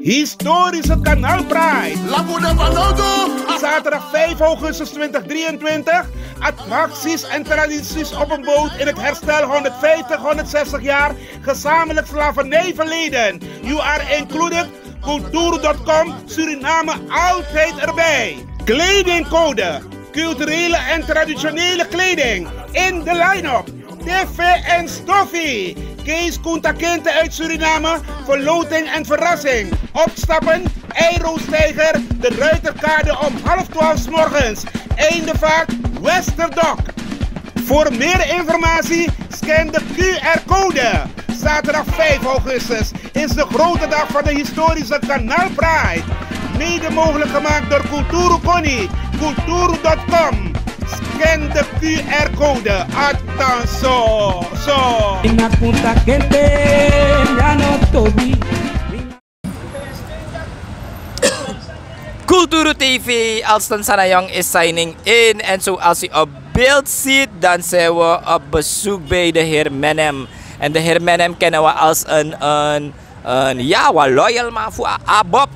Historische Kanaal Pride. Lago. Zaterdag 5 augustus 2023. Attracties en tradities op een boot in het herstel 150-160 jaar gezamenlijk slavernijverleden. You are included. Cultuur.com, Suriname altijd erbij. Kledingcode. Culturele en traditionele kleding. In de line-up. TV en Stoffie. Kees Koentakinte uit Suriname. Verloting en verrassing. Opstappen. Eirostijger. De Ruiterkade om 11:30 's morgens. Eindevaart. Westerdok. Voor meer informatie scan de QR-code. Zaterdag 5 augustus is de grote dag van de historische Kanaal Pride. Mede mogelijk gemaakt door Cultuur Connie. Cultuur.com. Scan de QR-code. Attenzo. Zo. Kulturu TV, Alston Sanayong is signing in. En zoals u op beeld ziet, dan zijn we op bezoek bij de heer Menem. En de heer Menem kennen we als een loyal man voor Abob.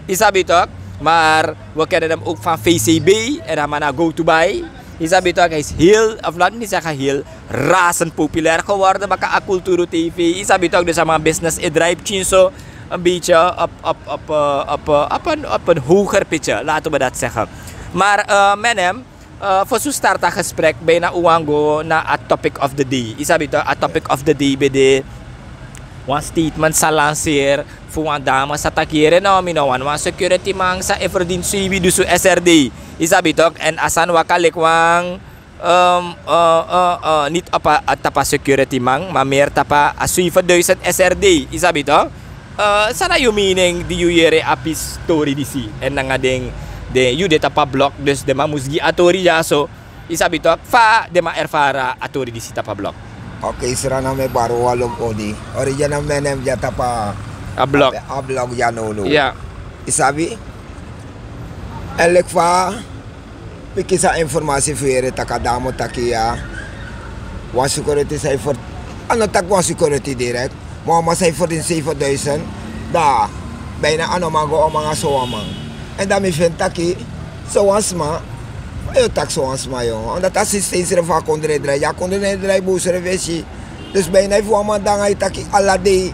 Is dat toch? Maar we kennen hem ook van VCB en hij naar Go To Buy. Is dat toch? Hij is heel, of laten we niet zeggen heel, razend populair geworden bij Kulturu TV. Is dat toch? Dus hij business in drive zo een beetje op een hoger pitje, laten we dat zeggen. Maar Menem, voor zo'n start een gesprek bijna uwango na a topic of the day. Is dat toch? A topic of the day bij de one statement sa lanceer voor een dame sa takire no minawan one security man sa everdien suivi dusu SRD. Is dat toch? En asan wakalik wang niet op a tapa security man, maar meer tapa a suivi 1000 SRD. Is dat toch? Sana yung meaning di you yere api story disi en nangadeng de you de tapa block dus de ma musgi atori ja so isabi to fa de ma erfara atori disi tapa block. Okay, serana me baru walong odi original Menem ja tapa a block ja no. Yeah. Isabi elek fa pikisa informasi fuere takadamo takia wa security say for ano tak wa security direct mama say for din 7000 da bijna ano mago o mga soamang en dami fentaki soasma eu tak soasma yo onda ta assistência va kondre drai ya kondre drai bu servisi dus bijna fu amanda ngai taki alade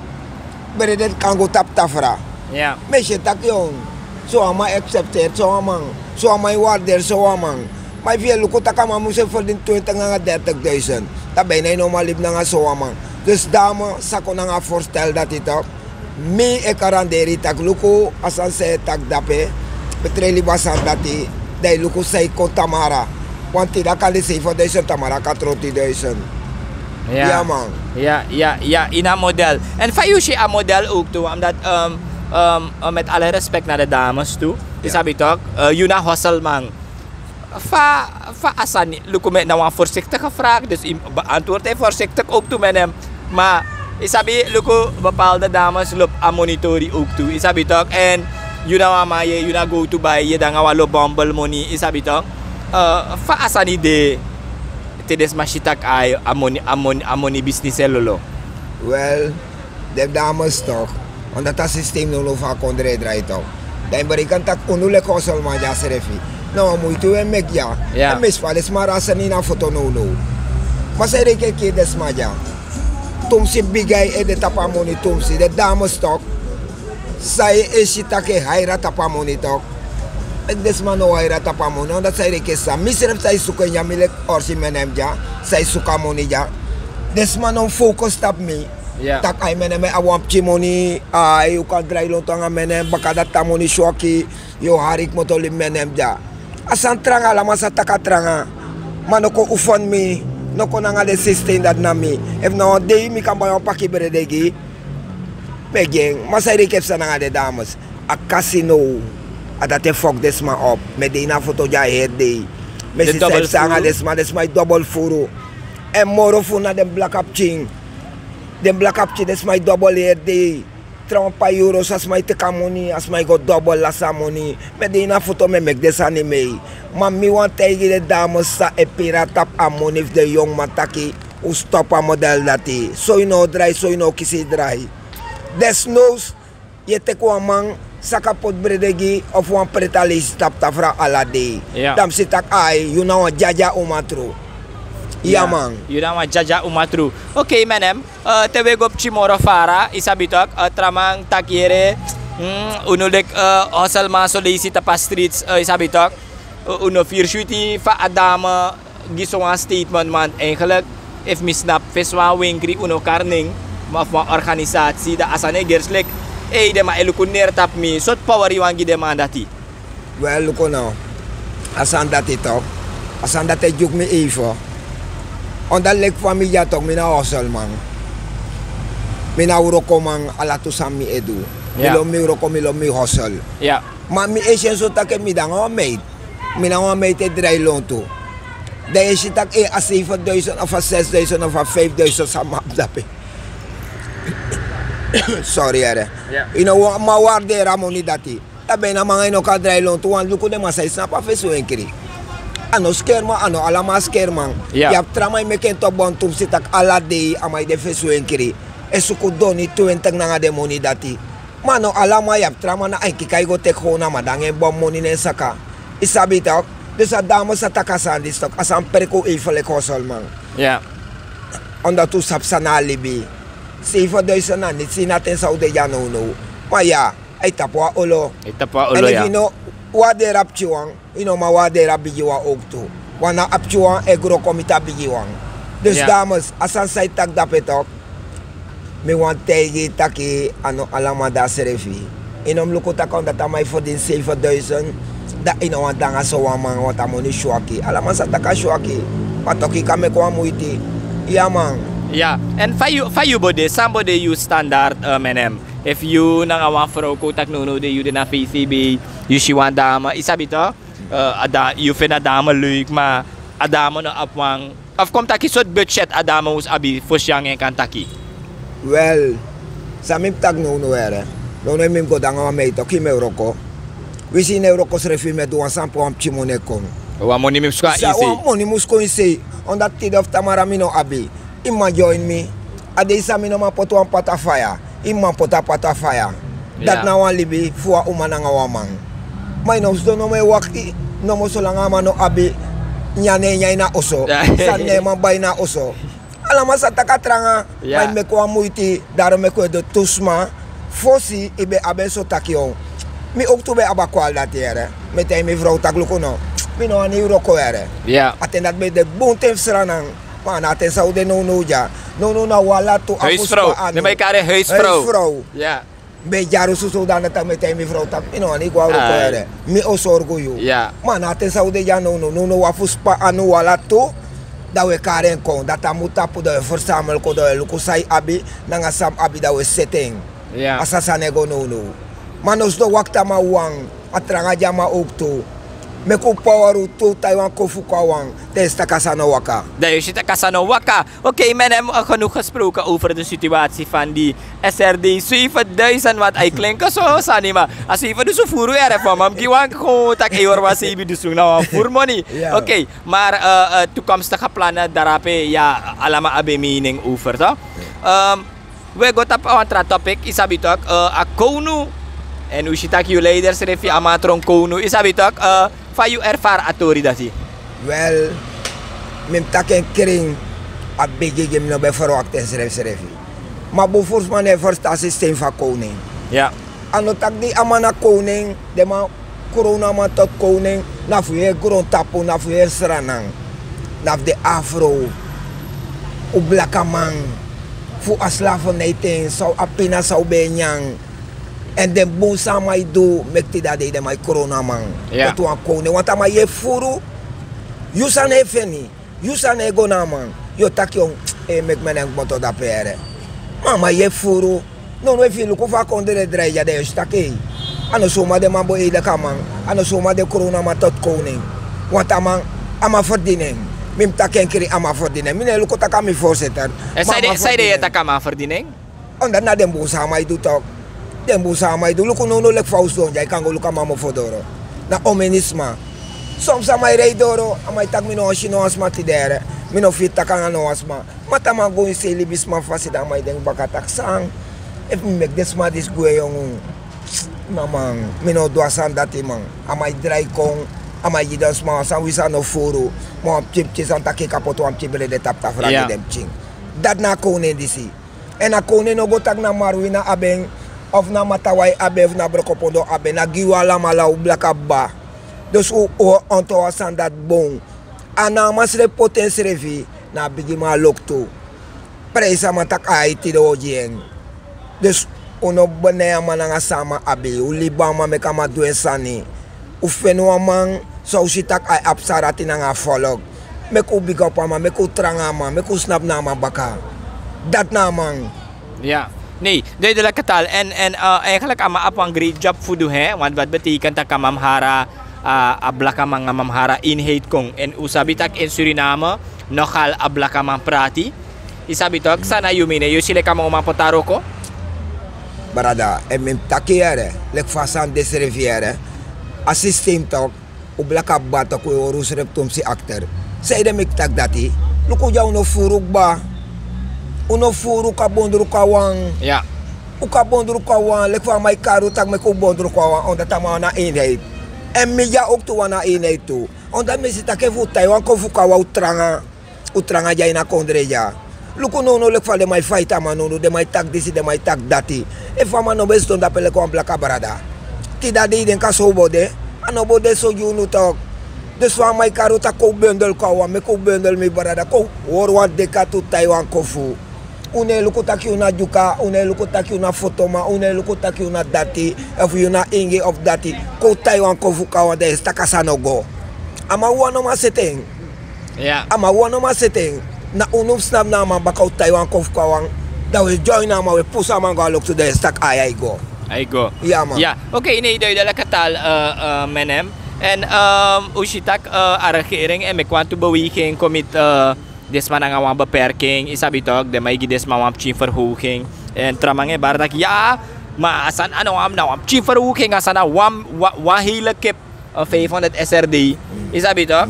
beredet kango tap tafra Yeah. meshe tak yon soama accepted soamang soama warder soamang may viel ko takama mo se for din 20 nga 30,000 ta bijna no malib na nga soamang. Dus dame, sako na nga voorstel dat ito. Mi e karanderi tak luko asan se tak dape. Betreli basan dati. Dai luko say ko tamara. Want tidak kali say for deze tamara 40,000. Ja man. Ja, in een model. En van jullie een model ook toe, omdat met alle respect naar de dames toe, is dat toch? Juna hustle man. Fa asan luko met nou een voorzichtige vraag, dus beantwoord hij voorzichtig ook toe met hem. Maar isabi luko bepaalde dames loop aan monitori ook toe. Isabi toch? En you go to buy je dan walo bumble money. Isabi toch? Fa asan ide tedes mashitak ay amoni business lolo. Well, de dames toch. Want dat systeem no va kondre draai toch. Dan berikan tak unule kosol ma ja serefi. No, muito en mek ja. En mis fales marasa ni na foto no. Masere ke des maja. Tumsi bigay e de tapamoni tumsi de dames tok sai esitake haira tapamoni tok e desmano haira tapamoni onda sai ke sa misref sai sukanya milek orsi Menem ja sai sukamoni ja desmano focus tap mi tak ay Menem awam chimoni ay ukan dry lo tanga Menem bakada tamoni shoki yo harik motoli Menem ja asan tranga la masa takatranga manoko ufon mi no ko nga de system dat na mi if no day mi kan bayo paki beredegi pegeng masai kep sa nga de dames a casino adate fok des ma op me de na foto ja head day me si sa nga des my double furu en moro fu na dem black up ching des my double head day trompa euros as my te kamoni as my go double la samoni me de na foto me mek des anime maar mi want tegen de dames sa e piratap amon if de jong mataki u stop a model dati so you know dry so you know kisi dry desnoods je te kwam man sakapot bredegi of wan pretalis tap tafra alade. Dan zit ik ai, you know jaja umatru. Ja man. You know jaja umatru. Oké menem, tewe gop chimoro fara isabitok tramang takiere unulik hosel ma solicita pa streets isabitok uno firsuiti fa adama gisonga statement man eigenlijk if misnap feswa winkri uno karning ma organisatie da asane gerslik de ma elukuner tap mi sot power wangi de mandati. Well luko no. Asan dati tok. Asan dati juk mi even. Onda lek familia tok mina hosel man. Mina uroko man ala tu sami edu. Milo mi uroko milo mi hosel. Ja. Maar mi esen so tak mi dan o meet. Mina o meet te dry loon toe. De is tak a 7.000 of a 6.000 of a 5.000 sa map dape. Sorry ere. You know ma waarde ramoni dati. Tabe na mga ino ka dry loon toe wan luko de masay snap af so enkri. Ano skerma ano alama skerman. Yap tramay me kento bon tum sitak ala day amay de fesu enkri. Esuko doni 20 na nga demoni dati. Mano alama yap trama na ay kikay go tek ho na madange bom moni ne saka. Isabi tok. Dus dat dames sa takasan di stok asan perko even kosol man. Ja. Onda tu sap sa nalibi. Sifa doy sa na nit sinaten sa ude ya no no. Maya ay tapwa ulo. Ay tapwa ulo ya. And if you know wade rap chiwang, you know ma wade rap bijiwa og tu. Wana ap chiwang egro komita bijiwang. Dus dames asan say tag dapetok. Mi want tegi taki ano alama da serefi. Inom lukuta kon dat amay for din 7.000. Da ino wan danga so wamang watamoni shwaki. Alama sa taka shwaki. Patoki kame kwa muiti. Yeah man. Yeah. And for you bode, somebody you standard menem. If you nang awan vrouw ko tak nuno de you na VCB, you si wan dama isabi to. Ada you fina dama leuk ma adama na apwang. Of kom taki sot budget adama us abi fosyang en kan taki. Well, sa mim tag nuno ere. Nono mim ko danga ma meito ki me roko. Wisi ne roko srefi me do sampo am chimone kon. Wa moni mim ska isi. Wa moni musko isi. On that tid of tamara mino abi. Imma join me. Ade isa mino ma poto am pata fire. Imma pota pata fire. Dat na wan libi fuwa umana nga wamang. May no sto no me waki no mo solanga mano abi nyane nyai na oso. Sa ne man bay na oso. Alama sa takatranga may me ko amuiti daro me ko de tusma fosi ibe abe so takio. Mi ook toe bij abakwal dat hier. Met hij mijn vrouw takluko no. Mi no ani uroko here. Ja. Aten dat bij de bontem sranang. Man aten saude no no ja. No na wala to huisvrouw. Ne bij kare huisvrouw. Huisvrouw. Ja. Bij jaren zo dan dat met hij mijn vrouw tak. Mi no ani gwa uroko here. Mi o sorgo yo. Ja. Man aten saude ja no wafuspa anu wala to. Dat we karen kon. Dat amuta po de verzamel ko de lukusai abi nanga sam abi dat we setting. Ja. Asasanego no. Manos do wakta ma wang atranga jama ook to. Me ko poweru to Taiwan kofu kwang. Testa kasano waka. Daar zit de kasano waka. Oké, men hebben genoeg gesproken over de situatie van die SRD 7000 wat ay klinkt zo sanima. As even dus furu er van mam giwang ko tak eor was ibi dus na fur money. Oké, maar toekomstige plannen darape ya alama abe meaning over to. We go tap on tra topic isabitok akonu. En usitak you leiders refi amatron kono isabitok fa you erfar atori dasi. Well, mim taken kring a bigi gem no be verwakte refi. Maar bofors man e versta systeem van koning. Ja. Ano tak di amana koning, de ma corona ma tot koning, na fuye gron tapu na fuye sranang. Na de afro. U blakaman. Fu aslavernijting zou apina zou benyang. En den boom samai do mekti dat de mai corona man. Ja. Dat wan koning want ama ye furu. Yusan e feni. Yusan e gona man. Yo tak yon mek menen boto da pere. Mama ye furu. No filu ko fa kondere dreja de stake. Ano soma de mambo e de kaman. Ano soma de corona ma tot koning. Want ama verdienen. Mim taken kiri ama verdienen. Mine luko tak ami voorzitter. En zei de tak ama verdienen? Onda na den boom samai do tok. Den busa mai do luko no lek Fausto jai kan go luka mamo fodoro na omenisma soms amai rei doro amai tak mino shino asma tidere mino fit takanga no asma mata ma go in se libisma fasida amai den bakatak sang if me make this ma this go yong Mamang, mino doasan dati mang. Amay dry kong, amay gidas mga san wisa no furu. Mga chip ang taki kapoto ang chibele de tap fragi dem ching. Dat na kone disi. En na kone no gotag na marwina abeng of na mataway abe of na brokopondo abe na giwala malaw blakaba. Dus o onto asan dat bong. Ana masre potensi revi na bigi ma lokto. Presa matak ay tido jeng. Dus uno bane mananga sama abe ulibama me kama duensani. Ufenu amang so sitak ay apsarati na nga folog. Meku bigaw pa ma, meku tranga ma, meku snap na ma baka. Dat namang. Ja. Nee, de la katal en eigenlijk ama apang great job fudu he, want wat betekent dat kamamhara ablaka mga mamhara inhate kong en usabitak in Suriname nogal ablaka mang prati. Isabitok sana yumine yusile kamo mapotaro ko. Barada, em takiere, lek fasan desreviere. Assistem tok ublaka bata ko orus reptum si actor. Sa ide miktag dati, luko jaw no furug ba? Uno furu ka bondru kawang. Ja. Uka bondru kawang, lekwa may karu tag may ko bondru kawang onda tama na inheit. Emiya ook tu wana inheit tu. Onda mesita ke vutai wan ko fukawa utranga jay na kondreja. Luko no lekwa de may fight ama no de may tag disi de may tag dati. E fama no besto da pele ko blaka barada. Ti dadi den ka so bode. Ano bode so yunu tok. Dus van my karu ta ko bundel kawang me ko bundel mi barada ko worwa de ka tu Taiwan kofu. Une luku taki una juka, une luku taki una fotoma, une luku taki una dati, of una ingi of dati, ko Taiwan ko fukawa de stakasano go. Ama wano ma seteng. Ja. Ama wano ma seteng. Na unum snap na ma bakaw Taiwan ko fukawa. Da we join na ma we pusa man go look to the stak ay go. Ay go. Ja man. Ja. Oké, nee, de la katal menem. En usitak regering en mekwantu beweging komit desma na nga mga beperking isabitok de may gidesma mga verhoging en tramange bardak ya maasan ano am na verhoging asana wahila kip 500 SRD isabitok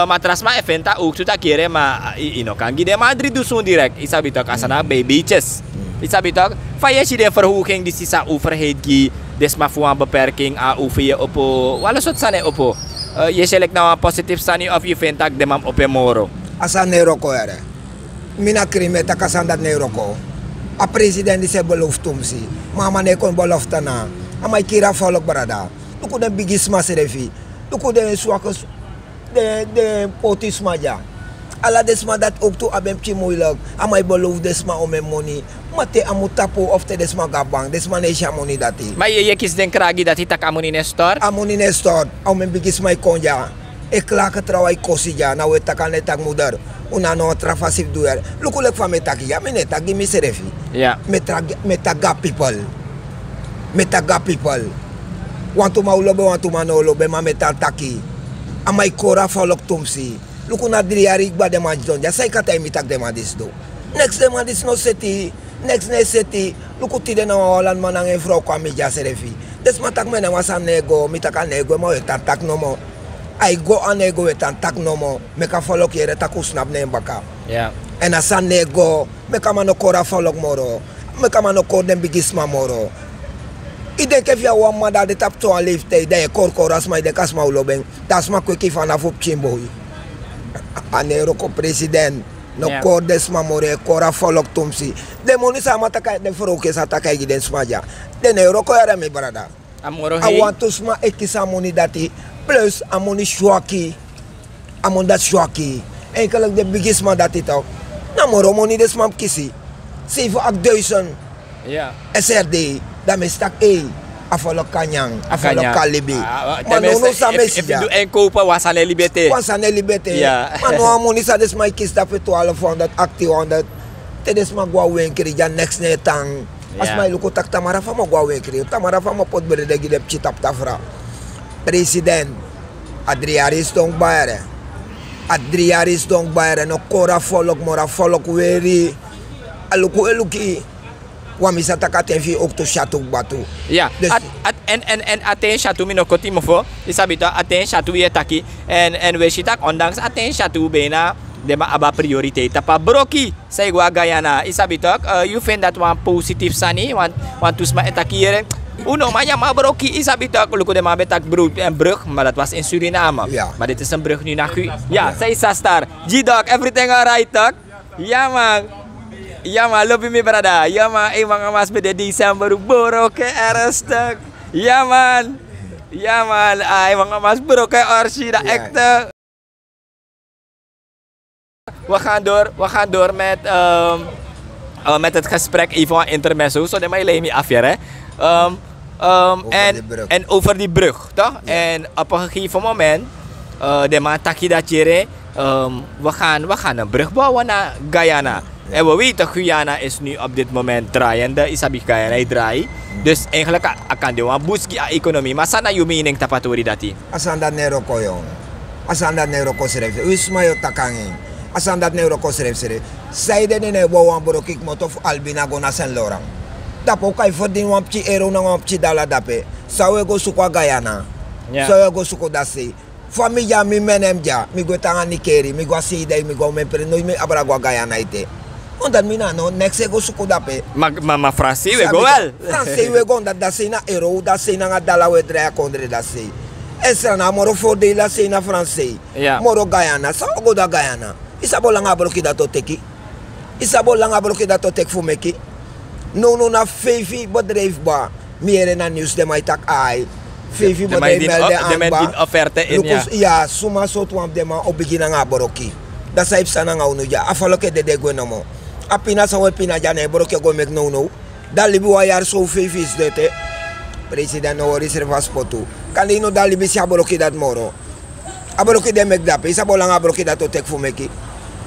matras ma eventa ook tuta kere ma inokan gide Madrid dusun direct isabitok asana bay beaches isabitok faya si de verhoging di sisa overhead gi desma fuang beperking a uvia opo walasot sane opo ye select na positive sani of eventag demam ope moro. Asa neuro ko ere. Mina krime ta kasandat neuro ko. A president di se beloftum si. Mama ne kon belofta na. Amay kira folok barada. Luko den bigis maserefi. Luko den suakos de potisma ja. Ala desma dat ook to abem chimoilag. Amay belof desma ome money. Mate amutapo of te desma gabang. Desma ne shamoni dati. May yekis den kragi dati tak amoni Nestor? Amoni Nestor. Ome bigis may konja. Ekla ka trawai kosija na we takane tak mudar una no trafasif duer luku lek fa metaki ya mene tagi miserefi yeah metaga people wantu maulobe wantu manolobe ma metal taki amai kora folok tumsi luku na driari gba de majdon ja sai kata imitak de madis do next de madis no seti next ne seti luku tide na walan manang efro kwa mi ja serefi des matak mena wasan nego mitaka nego mo tak no mo I go on ego etan tak no mo meka folok yere taku snap ne baka. Yeah. En asan nego meka mano kora folok moro. Meka mano kor den bigisma moro. Ide ke via wa mada de tap to lift de kor koras mai de kasma ulobeng. Das ma kweki fana fup chimbo. Anero ko president no yeah. Kor desma more kora folok tumsi. De monisa mata kai de froke sa ta kai giden smaja. De neuro ko era mi brada. Amoro I want to sma ekisa moni dati. Plus amoni shwaki amon dat shwaki en kalag de biggest man dat ito na moro moni des mam kisi 7,000 yeah SRD da mestak afolok kanyang afolok kalibi manono sa mesja if you do enko pa wasane libete yeah mano amoni sa des my kis da pe 1200 active on that te des magwa wen kiri jan next netang as may luko tak tamara fa magwa wen kiri tamara fa mo pod berde gidep chitap tafra President Adriaris dong bayar no kora folok mora folok weri aluku eluki wamisa takatefi okto shatuk batu ja en aten shatu minokoti mofo isabita aten shatu yetaki en we shitak ondangs aten shatu bena dema aba prioriteit tapa broki say gua gayana isabitok you find that one positive sani want to sma etaki Uno, maar ja, maar broki is habitak. Luko de maar betak brug, maar dat was in Suriname. Ja. Maar dit is een brug nu naar Ja, zij Sastar. G-Dog, everything alright, toch? Ja, man. Ja, man, loop je mee, brada. Ja, man, mga mas bij de December, boroke, ernstig. Ja, man. Ja, man. Ay, mga mas boroke, orsi, dat echt. We gaan door met het gesprek even aan intermezzo. Zo, dan mag je leem je af, hè. En over die brug, toch? Ja. En op een gegeven moment, de man taki dat jere, we gaan een brug bouwen naar Guyana. Ja. En we weten, Guyana is nu op dit moment draaiende. Isabi Guyana draai. Dus eigenlijk akan de wan boost economie. Maar sana you meaning tapatori dati? Asan dat nero ko yon. Asan dat nero ko seref. Usma yo takangin. Asan dat nero ko seref seref. Saide ne wan borokik motof albina go na Saint Laurent. Dapo kai verdien wan pchi euro na wan pchi dollar dape. Sawe go suko Guyana. Sawe go suko dasi. Familia mi menem ja. Mi go tanga Nikeri. Mi go side. Mi go men preno. Mi abra go Guyana ite. Omdat mina no next go suko dape. Ma Fransi we go wel. Fransi we go dat dasi na euro. Dasi na dollar we drea kondre dasi. Esra na moro voordeel dasi na Fransi. Moro Guyana. Sawe go da Guyana. Isabo lang abro ki dato teki. Isabo lang abro ki dato tek fumeki. No na fevi bedrijf ba. Meer na nieuws de mij tak ai. Fevi bedrijf melde aan ba. De offerte in ja. Ja, suma so twam de ma obigina nga boroki. Dat saip sana nga unu ja. Afaloke de go no mo. Apina sa we pina ja ne boroki go mek no. Dalibi wa yar so fevi is dete. President no reservas potu. Kanino dalibi si aboroki dat moro. Aboroki de mek dape. Isabo lang aboroki dat tek fumeki.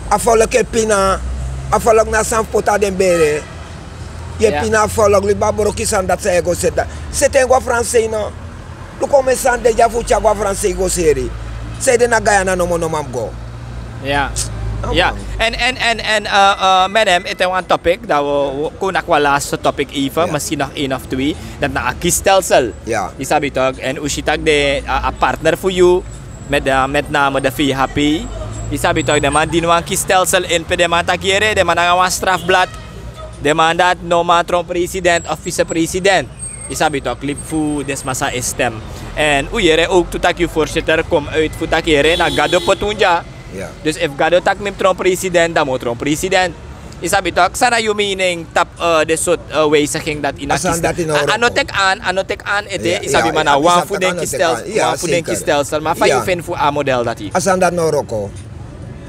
Afaloke pina. Afalok na san pota den bere. Je pina volg li baboroki san dat ze ego seta. Sete go francês no. Lu começan de já fucha go francês go seri. Se de na Guyana no mo mam go. Ja. Ja. En madam, ito yung topic dat we kunak wala sa topic even, misschien nog 1 of 2 dat na kiesstelsel. Ja. Isabi tog en usitag de a partner for you met name de VHP. Isabi tog de man dinwang kiesstelsel in pe de man takere de man ang strafblad. De mandat no matron president of vice-president. Isabi to clip fu desmasa stem. En uyere ook to tak je voorzitter kom uit fu takere na gado potunja. Ja. Dus if gado tak mim tron president, dan mo tron president. Isabi to sana you meaning tap de soort wijziging dat in ano tek aan ete isabi mana wan fu den kiesstelsel maar van je vind fu a model dat i. Asan dat no roko.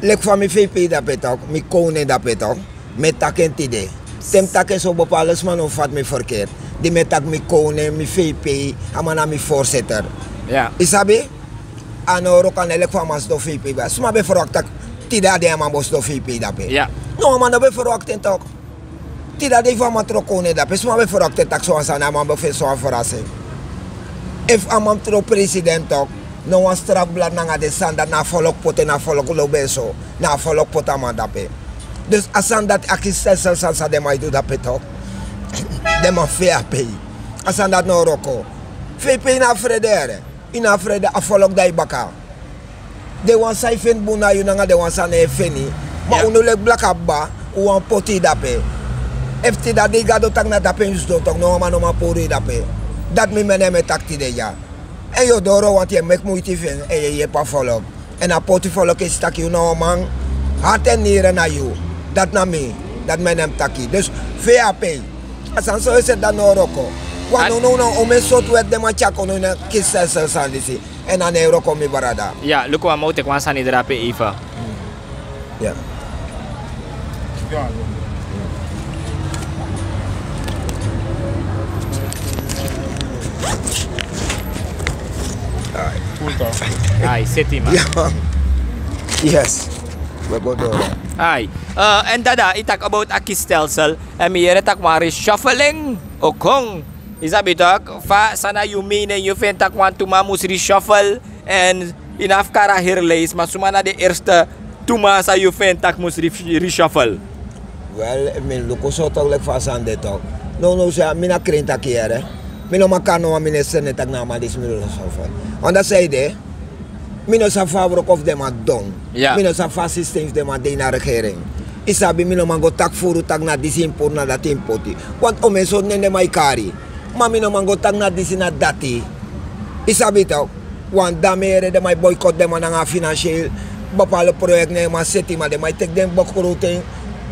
Lek van mi VP dat petok, mi kone dat petok, met taken tide. Tem tak zo bepaalde man of wat me verkeerd. Die met tak mi kone, mi VP, amana mi voorzitter. Ja. Isabi? Ano rokan elek van mas do VP ba. Suma be verwacht tak tida de man bos do VP dape. Ja. No man be verwacht en tok. Tida de van matro kone dape. Suma be verwacht tak so asana man be so verrassing. If amam tro president tok, no wan strafblad na de sanda na volk pote na volk lobeso, na volk potama dape. Dus asan dat akistelsel sa de mai do dat petok. De man fair pay. Asan dat no roko. VP na fredere. Ina frede afolok dai baka. De wan sai fen buna yu nanga de wan sa ne feni. Ma unu lek black abba u wan poti dape. Efti dat de gado tak na dape us do tok no man no ma pori dape. Dat mi mene me takti de ja. En yo doro want je mek moeite fen en je pa volok. En a poti volok is tak yu no man. Hart en nieren na yu. Dat na me, dat men hem taki. Dus VAP. Asan so is het dan no roko. Kwano no ome sot wet de machako no na kiesstelsel sandisi. En aan euro kom mi barada. Ja, luko wa mo te kwan sani drape Eva. Ja. Ai, city man. Ja. Yes. We go door. Ay. En dada, itak about a kiesstelsel. En meer tak maar reshuffling. Okong. Isabi tak, fa sana you mean you vind tak want to mamus reshuffle. En inaf kara herlees. Maar sumana de eerste tuma sa you vind tak mus reshuffle. Well, I mean, look so talk like fast on the talk. No, say, mina krent tak here. Mina makano wa minister ne tak na malis milo reshuffle. On that side, mina sa favor of them are done. Ja. Mina sa fast systems them are de na regering. Isabi mina mango tak furu tak na disimpor na dat impoti. Want o mensen nende mai kari. Mami naman gotang na di sina dati. Isabi to, wan dami de may boycott de man nga financial bapalo project na yung mga city ma de may tek dem bokruting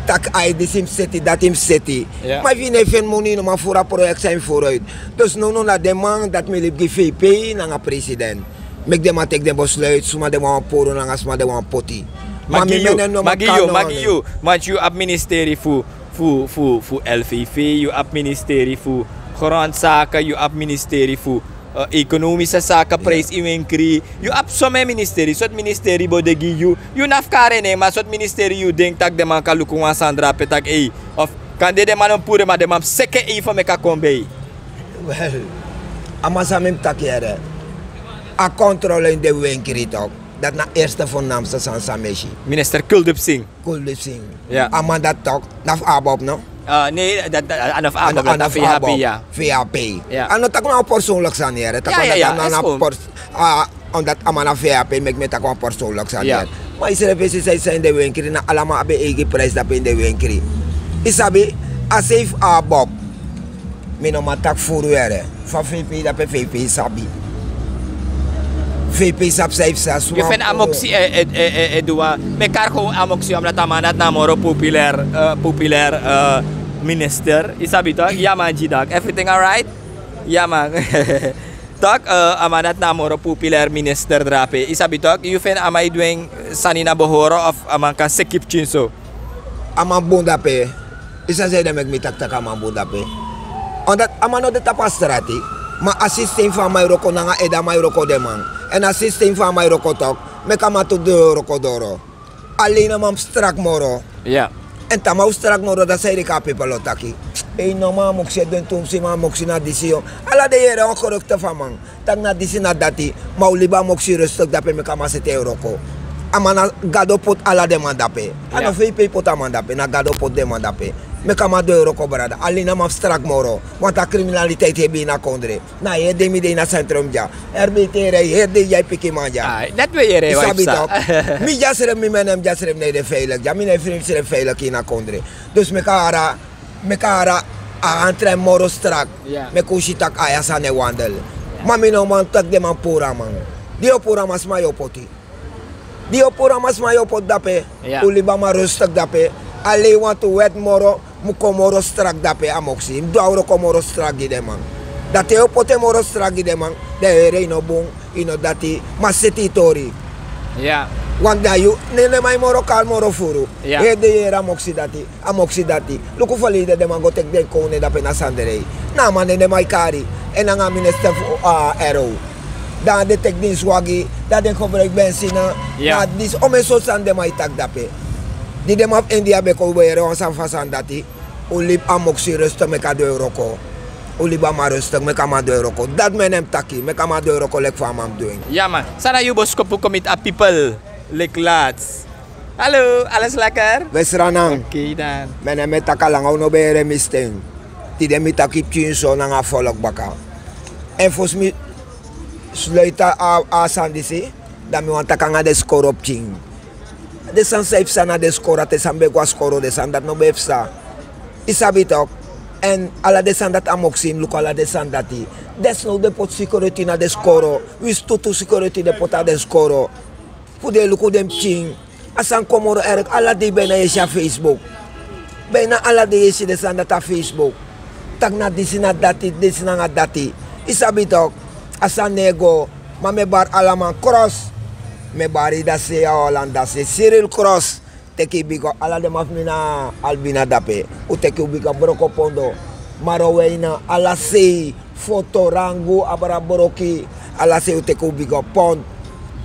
tak ay di sim city datim city. May vinefen mo ni no mafura project sa inforoid. Dus no na demand dat me lip GVP na nga president. Meg dem tek dem bosluit suma dem mga puro na nga suma dem mga poti. Magiyo, want you up ministeri fu LVV, you up ministeri fu Grondzaken, you up ministeri fu ekonomische zaken, prijs iwinkri. You up some ministeri, soort ministeri bodegi you nafkare ne, maar soort ministeri you denk tak de man kalukunga sandra petak of kan de man pure maar de man seke van meka kombe. Well, amasamim takiere. A controle in de winkri toch. Dat na eerste voornaamste san sameshi. Minister Kuldip Singh. Kuldip Singh. Ja. Amanda toch naf abob no? Nee, dat anaf abob dat VHP ja. VHP. Ja. Ano tak na persoonlijk sanere. Tak na omdat amana VHP mek met tak persoonlijk sanere. Maar is er besi sai in de winkri na alama abe egi prijs dat in de winkri. Isabi asif abob. Mino matak furuere. Fa VP dat VP sabi. VP sap safe sa je vindt amoxie dua mekar ko amoxie am tamanat na moro populair minister isabito ya man jidak everything all right ya man tak amanat na moro populair minister drape isabito you vindt amai doing sanina bohoro of amanka sekip chinso amabunda pe isa say da megmitak amabunda pe ondat amano de tapastrati ma assistem fa mai roko na nga eda mai roko demang en assistem fa mai roko tok me kamatu de roko doro alina mam strak moro en tamau strak moro da sai ka people otaki e no ma moxie den tum si ma moxina disio ala de yere on correcte famang tag na disina dati mauliba moxie restok da pe me kamasete roko amana gado pot ala demanda pe ana VP pot amanda pe na gado pot demanda pe me kama €2 brada alina ma strak moro want a criminaliteit hebi na kondre na ye demi de na centrum ja RBT re he de jij piki manja dat we yere wa mi jasere mi menem jasere ne de veilig ja mi ne vriend sere veilig na kondre dus me kara a entre moro strak me kushitak aya sane wandel mami no man tak de man pura man dio pura mas mayo poti dio pura mas mayo pot dape uliba ma rustak dape ale want to wet moro mukomoro strak dape amoxi do auro komoro strak de man date o pote moro strak de man de reino bon ino dati maseti tori wanda you nene mai moro kal moro furu e de era amoxi dati luku fali de man go tek de kone dape na sandere na man nene mai kari en nga minister ero dan de tek din swagi da den gebruik benzina na dis omeso sande mai tak dape di dem of India be ko were on san fasan dati ulip amoxi resto me ka €2 ko uliba ma resto me ka ma €2 ko dat menem taki me ka ma €2 ko lek fa mam doing man sana you bos ko commit a people like lads hallo alles lekker wesranang okay dan menem taka lang no bere misteng ti dem takip chinso na nga folok baka en fos mi sluita a sandisi da mi wanta kanga de score up ching de san safe sana de score te sambe kwa score de san dat no befsa isabitok en ala de san dat amoxim luko ala de san dati des no de pot security na de score wis tutu security de pot de score pude luko dem ching asan komoro erek ala de bena yesha Facebook bena ala de yeshi de san data Facebook tag na disina dati isabitok asan nego mame bar alaman cross me bari da se Holanda se Cyril Cross teki bigo ala de mafmina albina dape u teki ubiga broko pondo maroweina ala se foto rangu abara boroki ala se u teki ubiga pond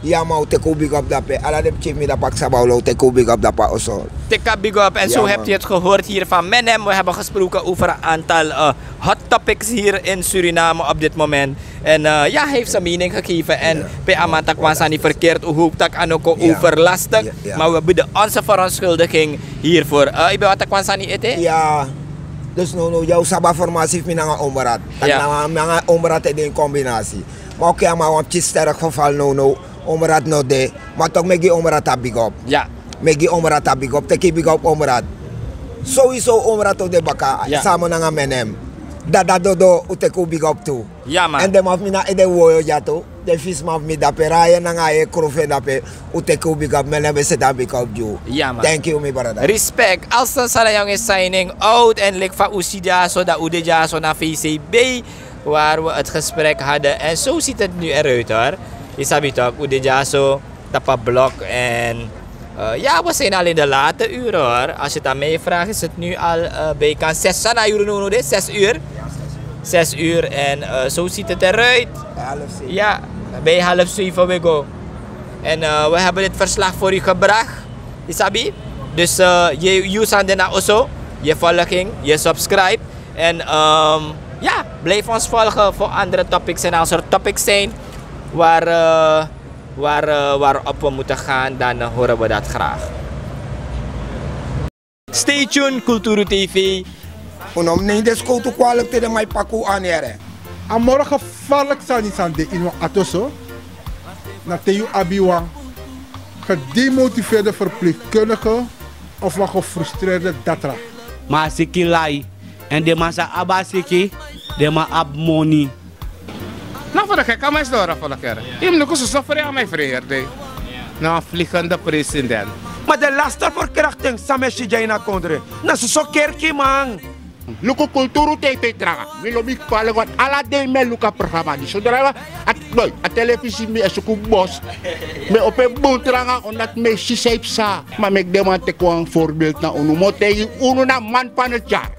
yama u teki ubiga dape ala de chief mi da pak sabaulo u teki ubiga dapa oso teka big up en zo hebt u het gehoord hier van Menem. We hebben gesproken over een aantal hot topics hier in Suriname op dit moment. En hij heeft zijn mening gegeven en bij Amanta Kwanza niet verkeerd. U hoopt dat Anoko overlastig. Maar we bieden onze verontschuldiging hiervoor. Ik ben wat Kwanza niet eten? Ja, dus jouw sabah formatie heeft mij omberat. Mijn omberat in combinatie. Maar oké, maar want het is sterk geval omberat no de. Maar toch megi omberat big up. Ja. Megi omberat big up, teki big up omberat. Sowieso omberat op de baka, samen na Menem. Dat dodo uteku big up toe. Ja man. En de maf mina ede woyo jato. De vis maf mi dape raya na ngaye krofe dape uteku big up men hebben ze daar big up jo. Ja man. Thank you mi brother. Respect. Als dan sana yung signing out en lik fa usidia so da udeja so na VCB waar we het gesprek hadden. En zo ziet het nu eruit hoor. Isabi toch, udeja so tapablok en ja, we zijn al in de late uren hoor. Als je het aan mij vraagt, is het nu al bijkans 6 uur. 6 uur. 6 uur en zo ziet het eruit. Ja, bij 6:30 we go. En we hebben dit verslag voor u gebracht, Isabi. Dus je zand na oso, je volging, je subscribe. En ja, blijf ons volgen voor andere topics. En als er topics zijn waarop we moeten gaan, dan horen we dat graag. Stay tuned, Kulturu TV. Unom nee des ko to kwalek te de mai paku anere. A morgen gevaarlijk zijn niet aan de inwa atoso. Na te you abiwang gedemotiveerde verpleegkundige of een gefrustreerde datra. Maar siki lai en de masa abasiki de ma ab money. Nou voor de gek, aan door voor de keer. Je moet ook zo voor mij vreemd. Nou, vliegende president. Maar de lastenverkrachting, sameshi jaina kondre. Na so kerki man. Luku kulturu TV traga. Milobi pale wat ala de me luka programma di. Saudara at boy, at televisi mi asuku bos. Me ope bon traga omdat me si sa. Maar me demante ko een voorbeeld na uno mo te uno na man pan het jaar.